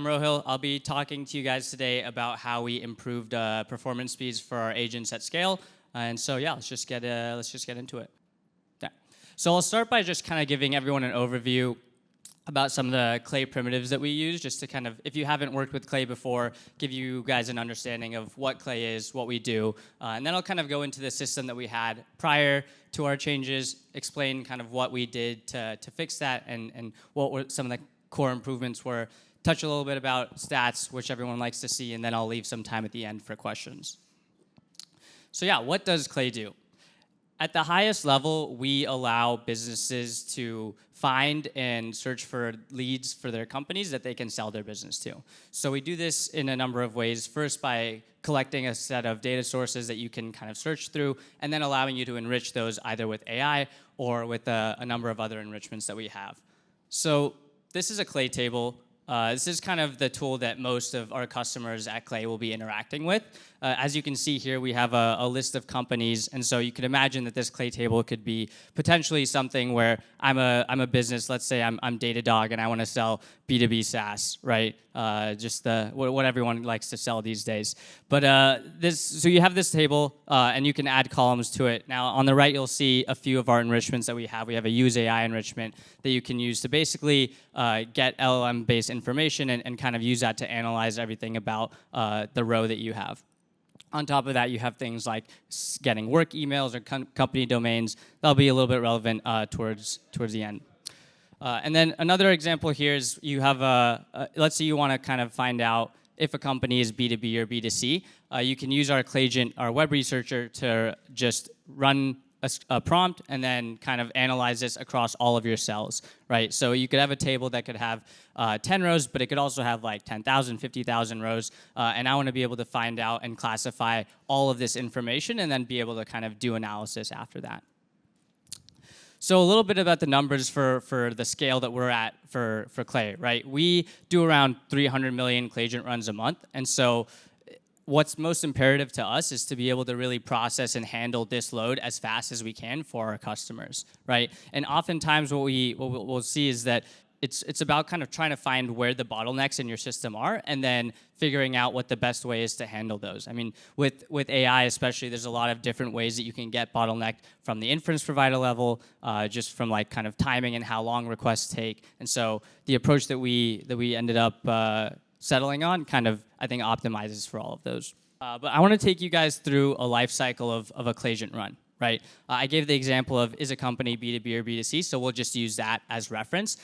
Rohil. I'll be talking to you guys today about how we improved performance speeds for our agents at scale. And so yeah, let's just get into it. Yeah. So I'll start by just kind of giving everyone an overview about some of the Clay primitives that we use, just to kind of, if you haven't worked with Clay before, give you guys an understanding of what Clay is, what we do, and then I'll kind of go into the system that we had prior to our changes, explain kind of what we did to fix that, and what were some of the core improvements were, touch a little bit about stats, which everyone likes to see, and then I'll leave some time at the end for questions. So yeah, what does Clay do? At the highest level, we allow businesses to find and search for leads for their companies that they can sell their business to. So we do this in a number of ways. First, by collecting a set of data sources that you can kind of search through, and then allowing you to enrich those either with AI or with a number of other enrichments that we have. So this is a Clay table. This is kind of the tool that most of our customers at Clay will be interacting with. As you can see here, we have a list of companies, and so you can imagine that this Clay table could be potentially something where I'm a business. Let's say I'm Datadog, and I want to sell B2B SaaS, right? Just what everyone likes to sell these days. But so you have this table, and you can add columns to it. Now on the right, you'll see a few of our enrichments that we have. We have a use AI enrichment that you can use to basically get LLM-based information and kind of use that to analyze everything about the row that you have. On top of that, you have things like getting work emails or company domains. That'll be a little bit relevant towards the end. And then another example here is you have let's say you want to kind of find out if a company is B2B or B2C. You can use our Clayagent, our web researcher, to just run a prompt and then kind of analyze this across all of your cells, right? So you could have a table that could have 10 rows, but it could also have like 10,000, 50,000 rows. And I want to be able to find out and classify all of this information and then be able to kind of do analysis after that. So a little bit about the numbers for the scale that we're at for Clay, right? We do around 300 million Clayagent runs a month. And so what's most imperative to us is to be able to really process and handle this load as fast as we can for our customers, right? And oftentimes what we'll see is that it's about kind of trying to find where the bottlenecks in your system are and then figuring out what the best way is to handle those. I mean, with AI especially, there's a lot of different ways that you can get bottlenecked from the inference provider level, just from like kind of timing and how long requests take. And so the approach that we ended up settling on kind of, I think, optimizes for all of those. But I want to take you guys through a life cycle of a Clayagent run, right? I gave the example of is a company B2B or B2C, so we'll just use that as reference.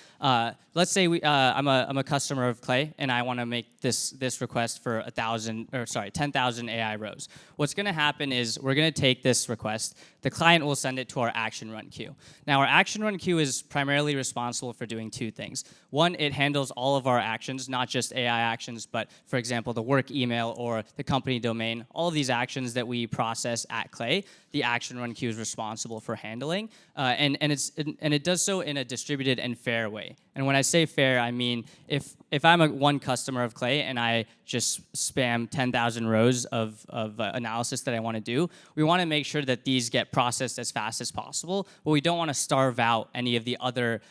Let's say I'm a customer of Clay, and I want to make this request for 10,000 AI rows. What's going to happen is we're going to take this request. The client will send it to our action run queue. Now, our action run queue is primarily responsible for doing two things. One, it handles all of our actions, not just AI actions, but for example, the work email or the company domain. All of these actions that we process at Clay, the action run queue is responsible for handling, and it does so in a distributed and fair way. And when I say fair, I mean if I'm one customer of Clay and I just spam 10,000 rows of analysis that I want to do, we want to make sure that these get processed as fast as possible, but we don't want to starve out any of the other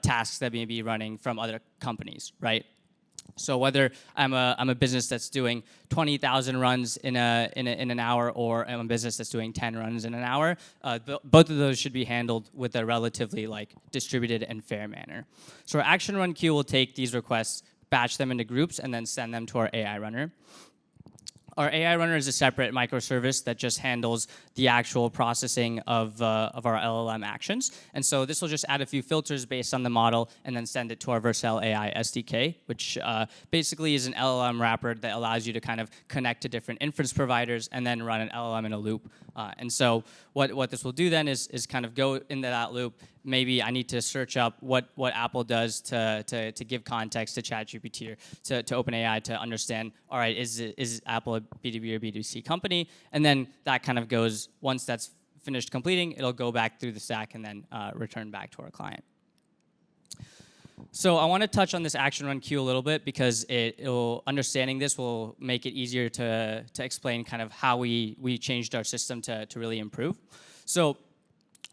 tasks that may be running from other companies, right? So whether I'm a business that's doing 20,000 runs in an hour, or I'm a business that's doing 10 runs in an hour, both of those should be handled with a relatively like distributed and fair manner. So our action run queue will take these requests, batch them into groups, and then send them to our AI runner. Our AI runner is a separate microservice that just handles the actual processing of our LLM actions. And so this will just add a few filters based on the model and then send it to our Vercel AI SDK, which basically is an LLM wrapper that allows you to kind of connect to different inference providers and then run an LLM in a loop. And so what this will do then is kind of go into that loop. Maybe I need to search up what Apple does to give context to ChatGPT or to OpenAI to understand, all right, is Apple a B2B or B2C company? And then that kind of goes, once that's finished completing, it'll go back through the stack and then return back to our client. So I want to touch on this action run queue a little bit because understanding this will make it easier to explain kind of how we changed our system to really improve. So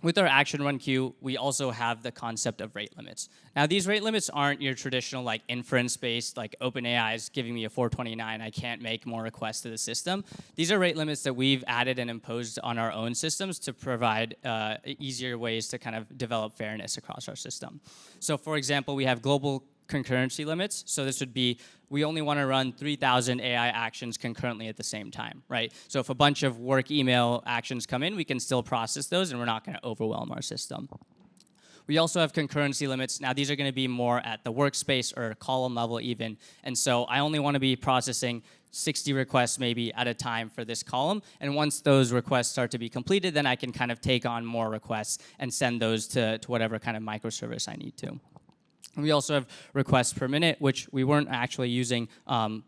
with our action run queue, we also have the concept of rate limits. Now, these rate limits aren't your traditional like inference-based, like OpenAI is giving me a 429, I can't make more requests to the system. These are rate limits that we've added and imposed on our own systems to provide easier ways to kind of develop fairness across our system. So for example, we have global concurrency limits. So this would be, we only want to run 3,000 AI actions concurrently at the same time, right? So if a bunch of work email actions come in, we can still process those and we're not going to overwhelm our system. We also have concurrency limits. Now these are going to be more at the workspace or column level even. And so I only want to be processing 60 requests maybe at a time for this column. And once those requests start to be completed, then I can kind of take on more requests and send those to whatever kind of microservice I need to. We also have requests per minute, which we weren't actually using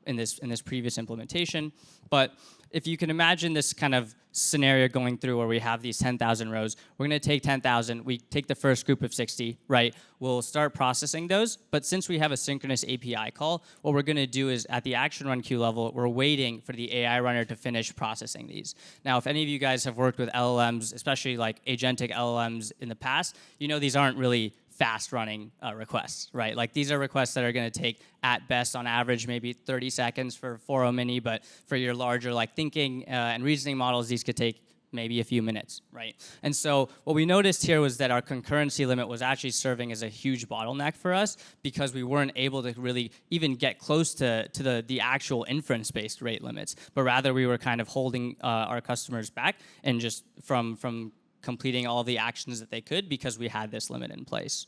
in this previous implementation. But if you can imagine this kind of scenario going through where we have these 10,000 rows, we're going to take 10,000. We take the first group of 60, right? We'll start processing those. But since we have a synchronous API call, what we're going to do is at the action run queue level, we're waiting for the AI runner to finish processing these. Now, if any of you guys have worked with LLMs, especially like agentic LLMs in the past, you know these aren't really fast running requests, right? Like these are requests that are going to take at best on average maybe 30 seconds for 4.0 mini, but for your larger like thinking and reasoning models, these could take maybe a few minutes, right? And so what we noticed here was that our concurrency limit was actually serving as a huge bottleneck for us because we weren't able to really even get close to the actual inference-based rate limits, but rather we were kind of holding our customers back and just from completing all the actions that they could because we had this limit in place.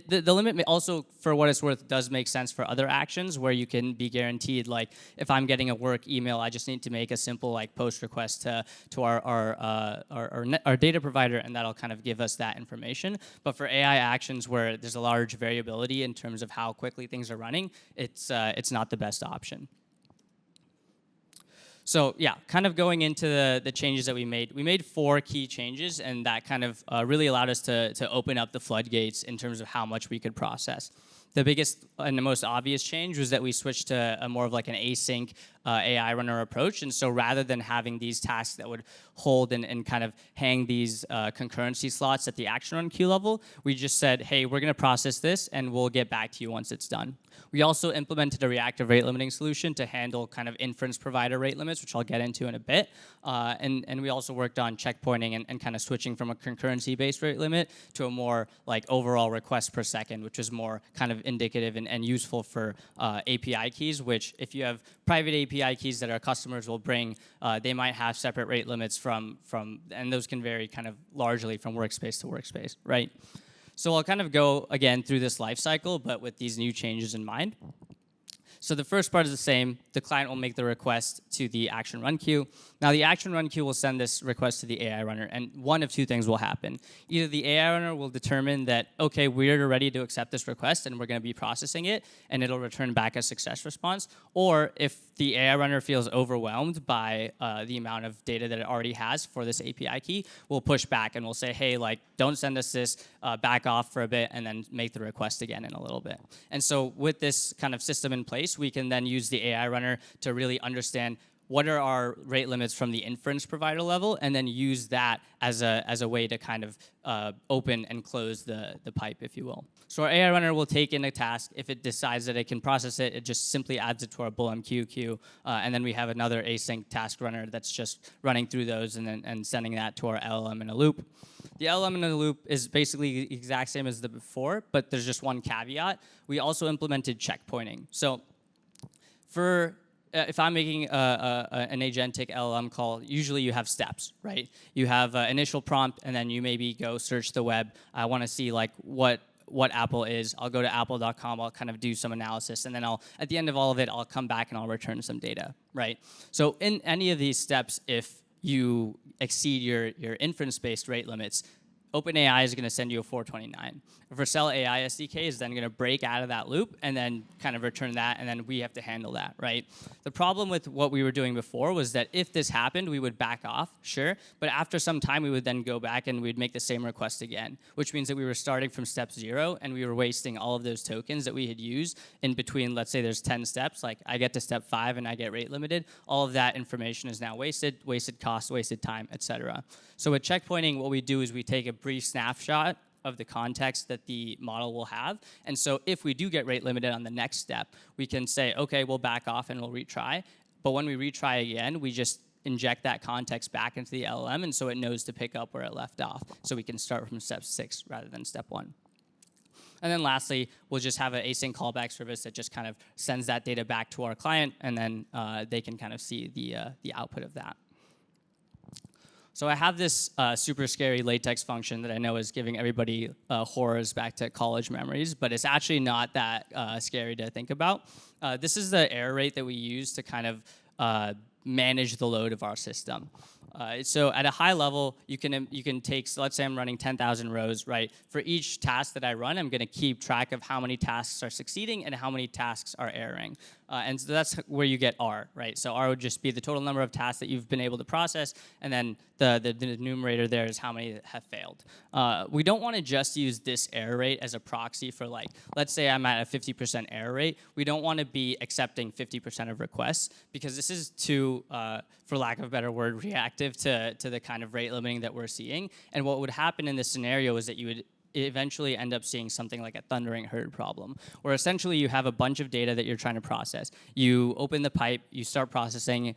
The limit may also, for what it's worth, does make sense for other actions where you can be guaranteed, like if I'm getting a work email, I just need to make a simple like post request to our data provider, and that'll kind of give us that information. But for AI actions where there's a large variability in terms of how quickly things are running, it's not the best option. So yeah, kind of going into the changes that we made 4 key changes, and that kind of really allowed us to open up the floodgates in terms of how much we could process. The biggest and the most obvious change was that we switched to a more of like an async AI runner approach. And so rather than having these tasks that would hold and kind of hang these concurrency slots at the action run queue level, we just said, hey, we're going to process this and we'll get back to you once it's done. We also implemented a reactive rate limiting solution to handle kind of inference provider rate limits, which I'll get into in a bit. And we also worked on checkpointing and kind of switching from a concurrency-based rate limit to a more like overall request per second, which is more kind of indicative and useful for API keys, which if you have private API keys that our customers will bring, they might have separate rate limits from, and those can vary kind of largely from workspace to workspace, right? So I'll kind of go again through this life cycle, but with these new changes in mind. So the first part is the same. The client will make the request to the action run queue. Now the action run queue will send this request to the AI runner, and one of two things will happen. Either the AI runner will determine that, okay, we're ready to accept this request and we're going to be processing it, and it'll return back a success response. Or if the AI runner feels overwhelmed by the amount of data that it already has for this API key, we'll push back and we'll say, hey, like, don't send us this, back off for a bit, and then make the request again in a little bit. And so with this kind of system in place, we can then use the AI runner to really understand what are our rate limits from the inference provider level, and then use that as a way to kind of open and close the pipe, if you will. So our AI runner will take in a task. If it decides that it can process it, it just simply adds it to our BullMQ queue, and then we have another async task runner that's just running through those and sending that to our LLM in a loop. The LLM in a loop is basically the exact same as the before, but there's just one caveat. We also implemented checkpointing. So for if I'm making an agentic LLM call, usually you have steps, right? You have initial prompt, and then you maybe go search the web. I want to see like what Apple is. I'll go to apple.com. I'll kind of do some analysis, and then at the end of all of it, I'll come back and I'll return some data, right? So in any of these steps, if you exceed your inference-based rate limits, OpenAI is going to send you a 429. Vercel AI SDK is then going to break out of that loop and then kind of return that, and then we have to handle that, right? The problem with what we were doing before was that if this happened, we would back off, sure, but after some time, we would then go back and we'd make the same request again, which means that we were starting from step 0, and we were wasting all of those tokens that we had used in between. Let's say there's 10 steps, like I get to step 5 and I get rate limited. All of that information is now wasted cost, wasted time, etc. So with checkpointing, what we do is we take a brief snapshot of the context that the model will have. And so if we do get rate limited on the next step, we can say, okay, we'll back off and we'll retry. But when we retry again, we just inject that context back into the LLM, and so it knows to pick up where it left off. So we can start from step 6 rather than step 1. And then lastly, we'll just have an async callback service that just kind of sends that data back to our client, and then they can kind of see the output of that. So I have this super scary latex function that I know is giving everybody horrors back to college memories, but it's actually not that scary to think about. This is the error rate that we use to kind of manage the load of our system. So at a high level, you can take, so let's say I'm running 10,000 rows, right? For each task that I run, I'm going to keep track of how many tasks are succeeding and how many tasks are erroring. And so that's where you get R, right? So R would just be the total number of tasks that you've been able to process, and then the numerator there is how many have failed. We don't want to just use this error rate as a proxy for, like, let's say I'm at a 50% error rate. We don't want to be accepting 50% of requests, because this is too, for lack of a better word, reactive to the kind of rate limiting that we're seeing. And what would happen in this scenario is that you would eventually end up seeing something like a thundering herd problem, where essentially you have a bunch of data that you're trying to process. You open the pipe, you start processing,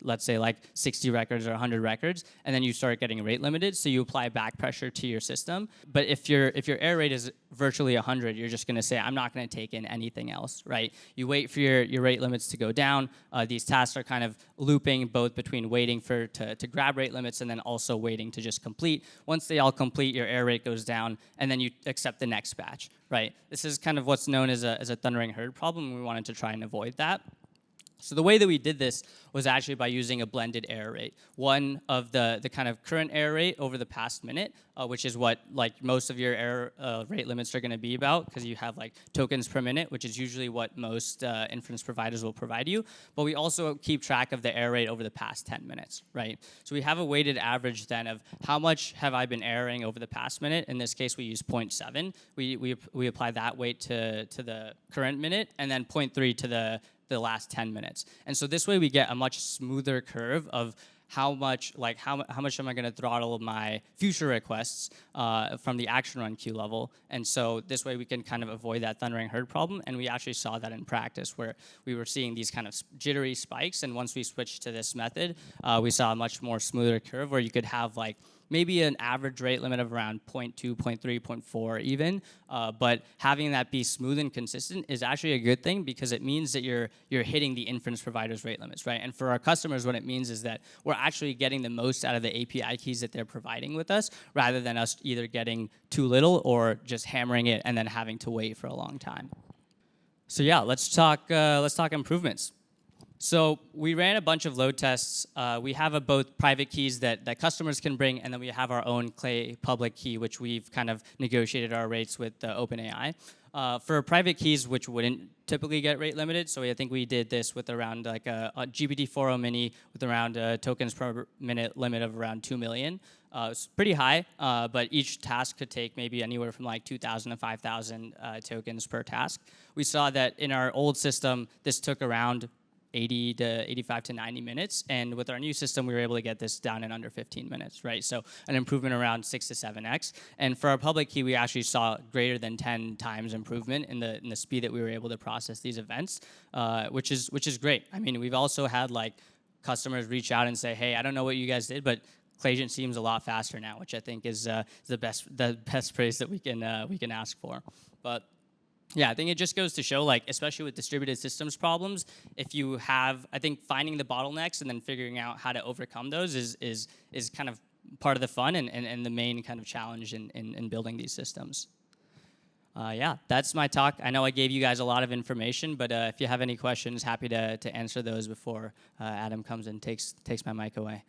let's say like 60 records or 100 records, and then you start getting rate limited, so you apply back pressure to your system. But if your error rate is virtually 100, you're just going to say, I'm not going to take in anything else, right? You wait for your rate limits to go down. These tasks are kind of looping both between waiting to grab rate limits and then also waiting to just complete. Once they all complete, your error rate goes down, and then you accept the next batch, right? This is kind of what's known as a thundering herd problem, and we wanted to try and avoid that. So the way that we did this was actually by using a blended error rate. One of the kind of current error rate over the past minute, which is what like most of your error rate limits are going to be about, because you have like tokens per minute, which is usually what most inference providers will provide you. But we also keep track of the error rate over the past 10 minutes, right? So we have a weighted average then of how much have I been erroring over the past minute. In this case, we use 0.7. We apply that weight to the current minute, and then 0.3 to the last 10 minutes. And so this way we get a much smoother curve of how much am I going to throttle my future requests from the action run queue level. And so this way we can kind of avoid that thundering herd problem. And we actually saw that in practice, where we were seeing these kind of jittery spikes. And once we switched to this method, we saw a much more smoother curve, where you could have like maybe an average rate limit of around 0.2, 0.3, 0.4 even, but having that be smooth and consistent is actually a good thing, because it means that you're hitting the inference provider's rate limits, right? And for our customers, what it means is that we're actually getting the most out of the API keys that they're providing with us, rather than us either getting too little or just hammering it and then having to wait for a long time. So yeah, let's talk improvements. So we ran a bunch of load tests. We have both private keys that customers can bring, and then we have our own Clay public key, which we've kind of negotiated our rates with OpenAI. For private keys, which wouldn't typically get rate limited, so I think we did this with around like a GPT-4o mini with around tokens per minute limit of around 2 million. It's pretty high, but each task could take maybe anywhere from like 2,000 to 5,000 tokens per task. We saw that in our old system, this took around 80 to 85 to 90 minutes, and with our new system, we were able to get this down in under 15 minutes, right? So an improvement around 6 to 7x. And for our public key, we actually saw greater than 10 times improvement in the speed that we were able to process these events, which is great. I mean, we've also had like customers reach out and say, hey, I don't know what you guys did, but Clayagent seems a lot faster now, which I think is the best praise that we can ask for. But yeah, I think it just goes to show, like, especially with distributed systems problems, if you have, I think finding the bottlenecks and then figuring out how to overcome those is kind of part of the fun and the main kind of challenge in building these systems. Yeah, that's my talk. I know I gave you guys a lot of information, but if you have any questions, happy to answer those before Adam comes and takes my mic away.